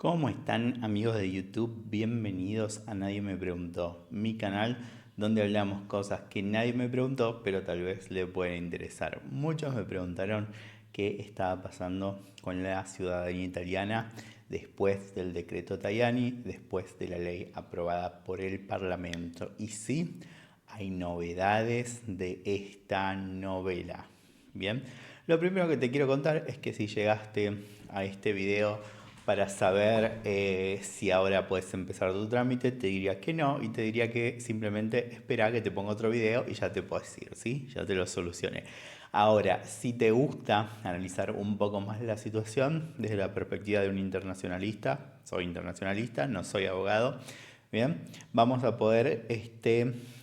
¿Cómo están amigos de YouTube? Bienvenidos a Nadie Me Preguntó, mi canal donde hablamos cosas que nadie me preguntó, pero tal vez le pueden interesar. Muchos me preguntaron qué estaba pasando con la ciudadanía italiana después del decreto Tajani, después de la ley aprobada por el Parlamento. Y sí, hay novedades de esta novela. Bien, lo primero que te quiero contar es que si llegaste a este video para saber si ahora puedes empezar tu trámite, te diría que no y te diría que simplemente espera que te ponga otro video y ya te puedes ir, ¿sí? Ya te lo solucioné. Ahora, si te gusta analizar un poco más la situación desde la perspectiva de un internacionalista, soy internacionalista, no soy abogado, bien, vamos a poder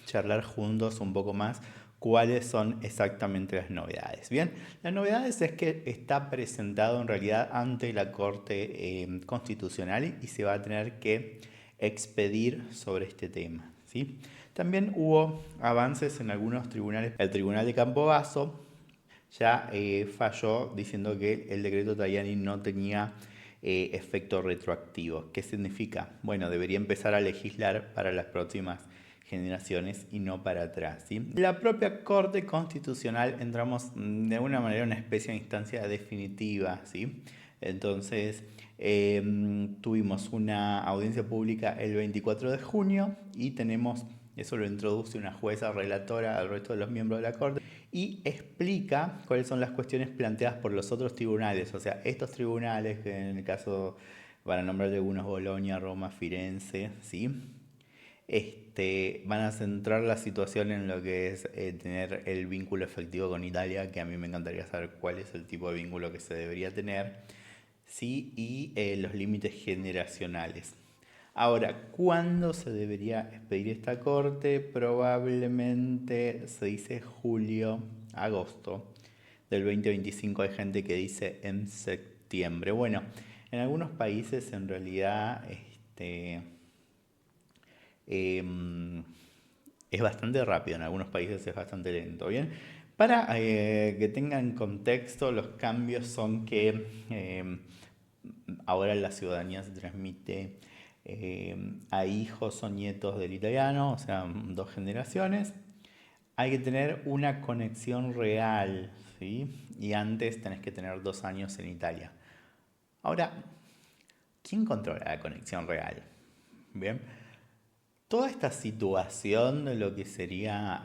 charlar juntos un poco más cuáles son exactamente las novedades. Bien, las novedades es que está presentado en realidad ante la Corte Constitucional y se va a tener que expedir sobre este tema. ¿Sí? También hubo avances en algunos tribunales. El Tribunal de Campobasso ya falló diciendo que el decreto Tajani no tenía efecto retroactivo. ¿Qué significa? Bueno, debería empezar a legislar para las próximas generaciones y no para atrás. ¿Sí? La propia Corte Constitucional entramos de alguna manera en una especie de instancia definitiva. ¿Sí? Entonces tuvimos una audiencia pública el 24 de junio y tenemos, eso lo introduce una jueza relatora al resto de los miembros de la Corte y explica cuáles son las cuestiones planteadas por los otros tribunales. O sea, estos tribunales, que en el caso, para nombrar de algunos, Bolonia, Roma, Firenze, ¿sí? Van a centrar la situación en lo que es tener el vínculo efectivo con Italia, que a mí me encantaría saber cuál es el tipo de vínculo que se debería tener, ¿sí? Y los límites generacionales. Ahora, ¿cuándo se debería expedir esta corte? Probablemente se dice julio, agosto del 2025. Hay gente que dice en septiembre. Bueno, en algunos países en realidad eh, es bastante rápido, en algunos países es bastante lento. Bien, para que tengan contexto, los cambios son que ahora la ciudadanía se transmite a hijos o nietos del italiano, o sea, dos generaciones. Hay que tener una conexión real, ¿sí? Y antes tenés que tener 2 años en Italia. Ahora, ¿quién controla la conexión real? Bien, toda esta situación de lo que sería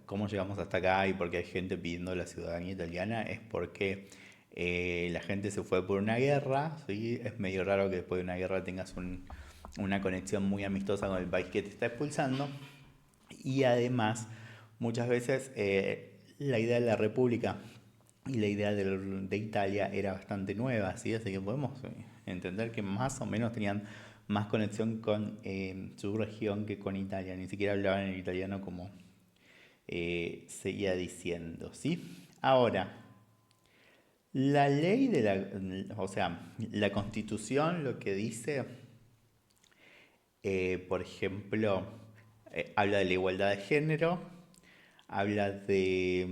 cómo llegamos hasta acá y por qué hay gente pidiendo la ciudadanía italiana es porque la gente se fue por una guerra, ¿sí? Es medio raro que después de una guerra tengas una conexión muy amistosa con el país que te está expulsando y además muchas veces la idea de la república y la idea de Italia era bastante nueva, ¿sí? Así que podemos entender que más o menos tenían más conexión con su región que con Italia, ni siquiera hablaban el italiano como seguía diciendo, ¿sí? Ahora, la ley de o sea, la constitución lo que dice, por ejemplo, habla de la igualdad de género, habla de,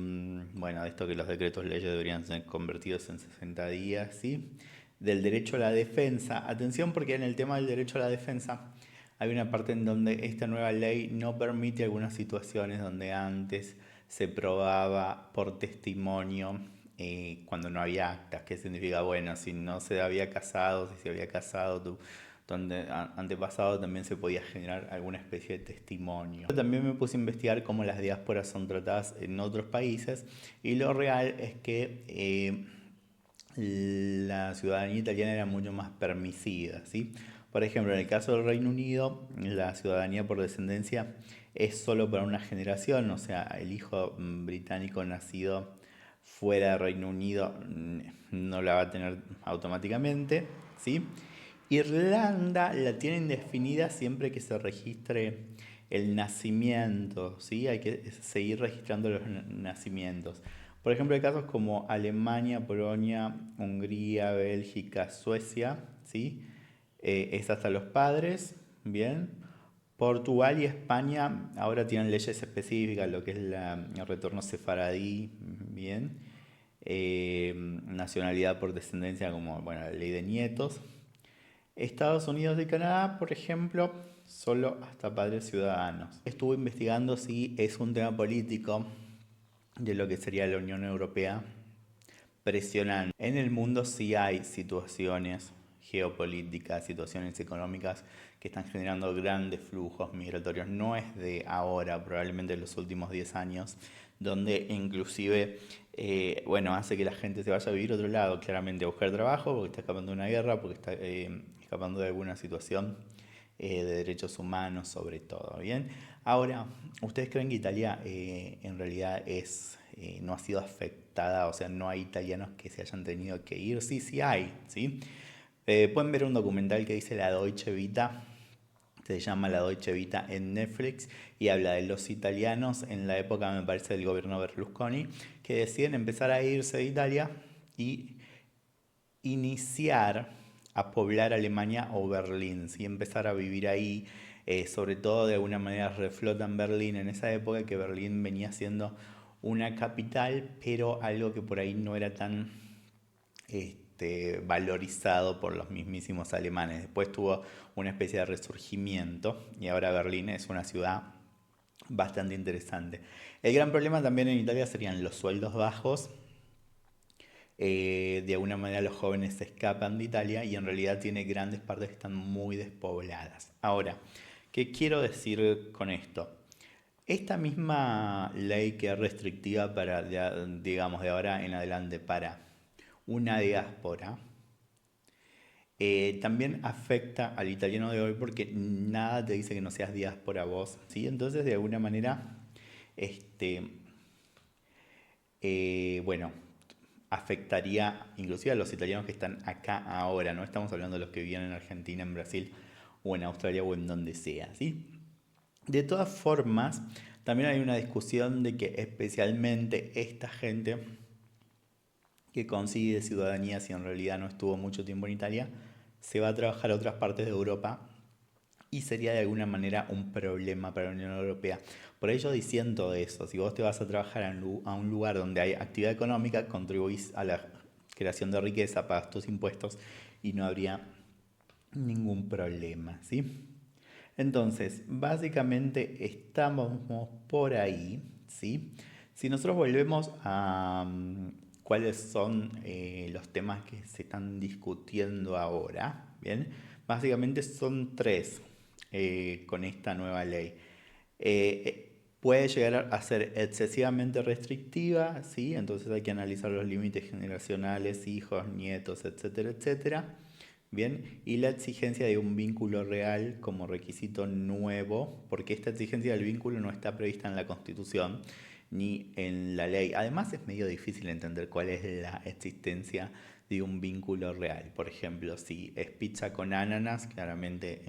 bueno, de esto que los decretos leyes deberían ser convertidos en 60 días, ¿sí? Del derecho a la defensa. Atención porque en el tema del derecho a la defensa hay una parte en donde esta nueva ley no permite algunas situaciones donde antes se probaba por testimonio cuando no había actas. ¿Qué significa? Bueno, si no se había casado, si se había casado donde antepasado también se podía generar alguna especie de testimonio. Yo también me puse a investigar cómo las diásporas son tratadas en otros países y lo real es que la ciudadanía italiana era mucho más permisiva, ¿sí? Por ejemplo, en el caso del Reino Unido, la ciudadanía por descendencia es solo para una generación, o sea, el hijo británico nacido fuera del Reino Unido no la va a tener automáticamente, ¿sí? Irlanda la tienen definida siempre que se registre el nacimiento, ¿sí? Hay que seguir registrando los nacimientos. Por ejemplo, hay casos como Alemania, Polonia, Hungría, Bélgica, Suecia, ¿sí? Es hasta los padres, ¿bien? Portugal y España ahora tienen leyes específicas, lo que es el retorno sefaradí, ¿bien? Nacionalidad por descendencia como, bueno, la ley de nietos. Estados Unidos y Canadá, por ejemplo, solo hasta padres ciudadanos. Estuve investigando si es un tema político de lo que sería la Unión Europea presionando. En el mundo sí hay situaciones geopolíticas, situaciones económicas que están generando grandes flujos migratorios. No es de ahora, probablemente de los últimos 10 años, donde inclusive hace que la gente se vaya a vivir a otro lado, claramente a buscar trabajo, porque está escapando de una guerra, porque está escapando de alguna situación de derechos humanos sobre todo. Bien, ahora, ¿ustedes creen que Italia en realidad no ha sido afectada? O sea, no hay italianos que se hayan tenido que ir. Sí, sí hay, ¿sí? Pueden ver un documental que dice La Deutsche Vita, se llama La Deutsche Vita en Netflix y habla de los italianos en la época, me parece, del gobierno Berlusconi, que deciden empezar a irse de Italia y iniciar a poblar Alemania o Berlín, ¿sí? Empezar a vivir ahí, sobre todo de alguna manera reflotan Berlín en esa época, que Berlín venía siendo una capital, pero algo que por ahí no era tan valorizado por los mismísimos alemanes. Después tuvo una especie de resurgimiento y ahora Berlín es una ciudad bastante interesante. El gran problema también en Italia serían los sueldos bajos. De alguna manera los jóvenes se escapan de Italia y en realidad tiene grandes partes que están muy despobladas. Ahora, ¿qué quiero decir con esto? Esta misma ley que es restrictiva para, digamos, de ahora en adelante para una diáspora, también afecta al italiano de hoy porque nada te dice que no seas diáspora vos, ¿sí? Entonces, de alguna manera, este, bueno, afectaría inclusive a los italianos que están acá ahora, no estamos hablando de los que viven en Argentina, en Brasil o en Australia o en donde sea, ¿sí? De todas formas, también hay una discusión de que especialmente esta gente que consigue ciudadanía si en realidad no estuvo mucho tiempo en Italia, se va a trabajar a otras partes de Europa y sería de alguna manera un problema para la Unión Europea. Por ello diciendo eso, si vos te vas a trabajar a un lugar donde hay actividad económica, contribuís a la creación de riqueza, pagas tus impuestos y no habría ningún problema, ¿sí? Entonces, básicamente estamos por ahí, ¿sí? Si nosotros volvemos a cuáles son los temas que se están discutiendo ahora, ¿bien? Básicamente son tres con esta nueva ley. Puede llegar a ser excesivamente restrictiva, ¿sí? Entonces hay que analizar los límites generacionales, hijos, nietos, etcétera, etcétera. Bien, y la exigencia de un vínculo real como requisito nuevo, porque esta exigencia del vínculo no está prevista en la Constitución ni en la ley. Además es medio difícil entender cuál es la existencia de un vínculo real. Por ejemplo, si es pizza con ananas, claramente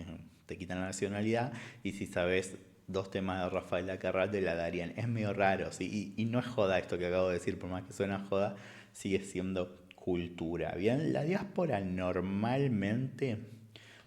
te quitan la nacionalidad, y si sabes dos temas de Rafael Acarrá te la darían. Es medio raro, ¿sí? Y no es joda esto que acabo de decir, por más que suena joda, sigue siendo cultura. Bien, la diáspora normalmente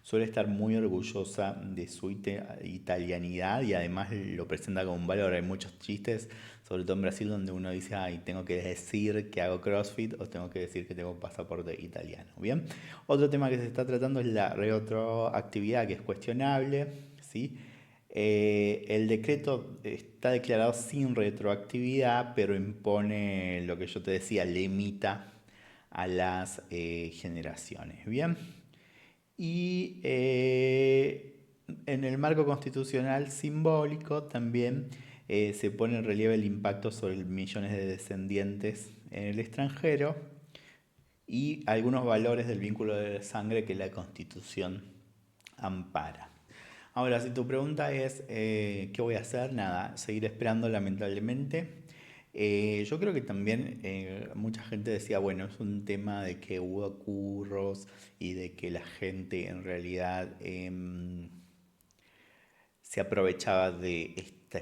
suele estar muy orgullosa de su italianidad y además lo presenta como un valor. Hay muchos chistes, sobre todo en Brasil, donde uno dice, ay, tengo que decir que hago CrossFit o tengo que decir que tengo pasaporte italiano. Bien, otro tema que se está tratando es la retroactividad, que es cuestionable, ¿sí? El decreto está declarado sin retroactividad, pero impone lo que yo te decía, limita a las generaciones. Bien, y en el marco constitucional simbólico también se pone en relieve el impacto sobre millones de descendientes en el extranjero y algunos valores del vínculo de sangre que la Constitución ampara. Ahora, si tu pregunta es ¿qué voy a hacer? Nada, seguir esperando lamentablemente. Yo creo que también mucha gente decía, bueno, es un tema de que hubo curros y de que la gente en realidad se aprovechaba de esta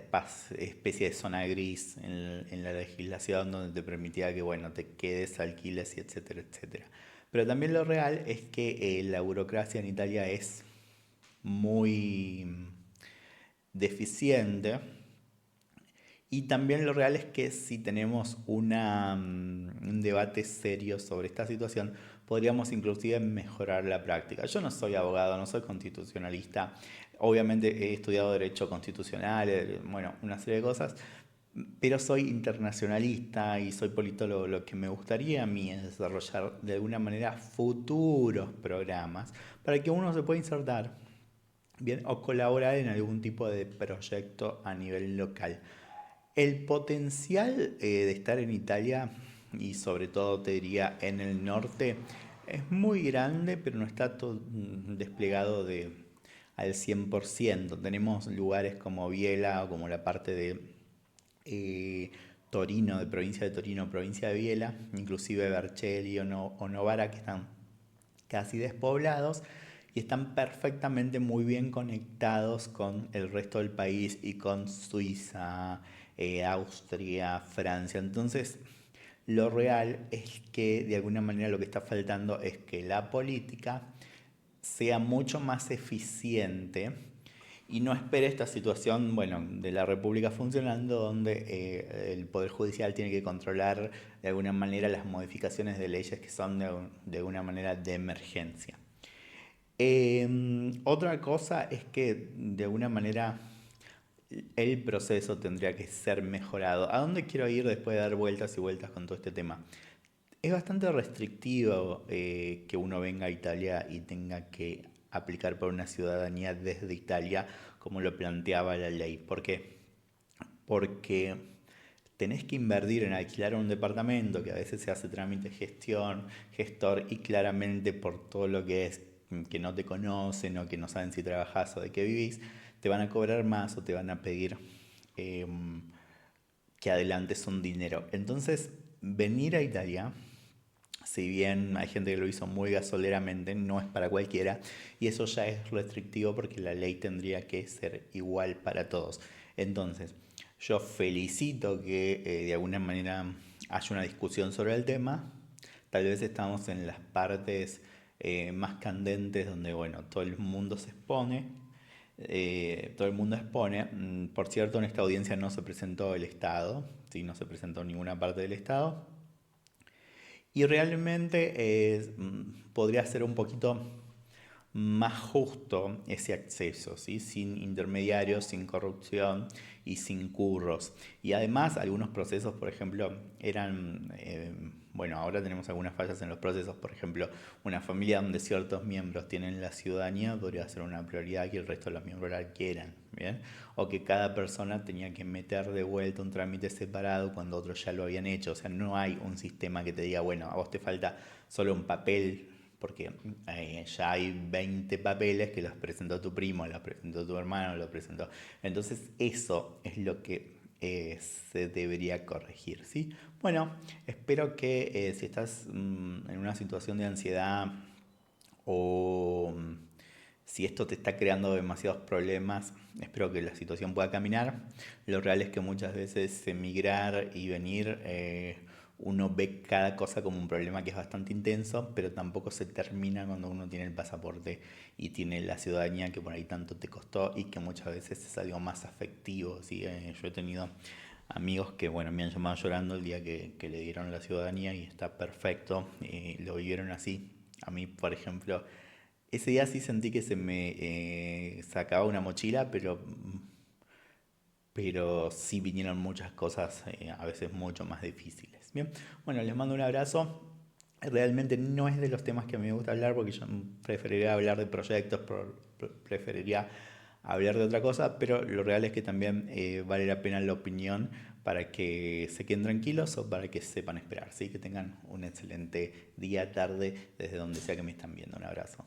especie de zona gris en la legislación donde te permitía que, bueno, te quedes, alquiles y etcétera, etcétera. Pero también lo real es que la burocracia en Italia es muy deficiente. Y también lo real es que si tenemos un debate serio sobre esta situación, podríamos inclusive mejorar la práctica. Yo no soy abogado, no soy constitucionalista, obviamente he estudiado derecho constitucional, bueno, una serie de cosas, pero soy internacionalista y soy politólogo. Lo que me gustaría a mí es desarrollar de alguna manera futuros programas para que uno se pueda insertar, bien, o colaborar en algún tipo de proyecto a nivel local. El potencial de estar en Italia y sobre todo te diría en el norte es muy grande, pero no está todo desplegado al 100%. Tenemos lugares como Biela o como la parte de Torino, de provincia de Torino, provincia de Biela, inclusive Vercelli o Novara, que están casi despoblados y están perfectamente muy bien conectados con el resto del país y con Suiza, Austria, Francia. Entonces, lo real es que de alguna manera lo que está faltando es que la política sea mucho más eficiente y no espere esta situación, bueno, de la República funcionando donde el Poder Judicial tiene que controlar de alguna manera las modificaciones de leyes que son de alguna manera de emergencia. Otra cosa es que de alguna manera el proceso tendría que ser mejorado. ¿A dónde quiero ir después de dar vueltas y vueltas con todo este tema? Es bastante restrictivo que uno venga a Italia y tenga que aplicar por una ciudadanía desde Italia, como lo planteaba la ley. ¿Por qué? Porque tenés que invertir en alquilar un departamento, que a veces se hace trámite gestión, gestor, y claramente por todo lo que es que no te conocen o que no saben si trabajás o de qué vivís, te van a cobrar más o te van a pedir eh, que adelantes un dinero. Entonces, venir a Italia, si bien hay gente que lo hizo muy gasoleramente, no es para cualquiera y eso ya es restrictivo porque la ley tendría que ser igual para todos. Entonces, yo felicito que de alguna manera haya una discusión sobre el tema. Tal vez estamos en las partes más candentes donde, bueno, todo el mundo se expone. Todo el mundo expone. Por cierto, en esta audiencia no se presentó el Estado, ¿sí? No se presentó ninguna parte del Estado. Y realmente podría ser un poquito más justo ese acceso, ¿sí? Sin intermediarios, sin corrupción y sin curros. Y además algunos procesos, por ejemplo, eran, bueno, ahora tenemos algunas fallas en los procesos, por ejemplo, una familia donde ciertos miembros tienen la ciudadanía podría ser una prioridad que el resto de los miembros la quieran, ¿bien? O que cada persona tenía que meter de vuelta un trámite separado cuando otros ya lo habían hecho. O sea, no hay un sistema que te diga, bueno, a vos te falta solo un papel porque ya hay 20 papeles que los presentó tu primo, los presentó tu hermano, los presentó. Entonces eso es lo que se debería corregir, ¿sí? Bueno, espero que si estás en una situación de ansiedad o si esto te está creando demasiados problemas, espero que la situación pueda caminar. Lo real es que muchas veces emigrar y venir uno ve cada cosa como un problema que es bastante intenso, pero tampoco se termina cuando uno tiene el pasaporte y tiene la ciudadanía que por ahí tanto te costó y que muchas veces es algo más afectivo, ¿sí? Yo he tenido amigos que bueno, me han llamado llorando el día que le dieron la ciudadanía y está perfecto, lo vivieron así. A mí, por ejemplo, ese día sí sentí que se me sacaba una mochila, pero sí vinieron muchas cosas a veces mucho más difíciles. Bien, bueno, les mando un abrazo. Realmente no es de los temas que a mí me gusta hablar porque yo preferiría hablar de proyectos, preferiría hablar de otra cosa, pero lo real es que también vale la pena la opinión para que se queden tranquilos o para que sepan esperar, ¿sí? Que tengan un excelente día, tarde, desde donde sea que me están viendo. Un abrazo.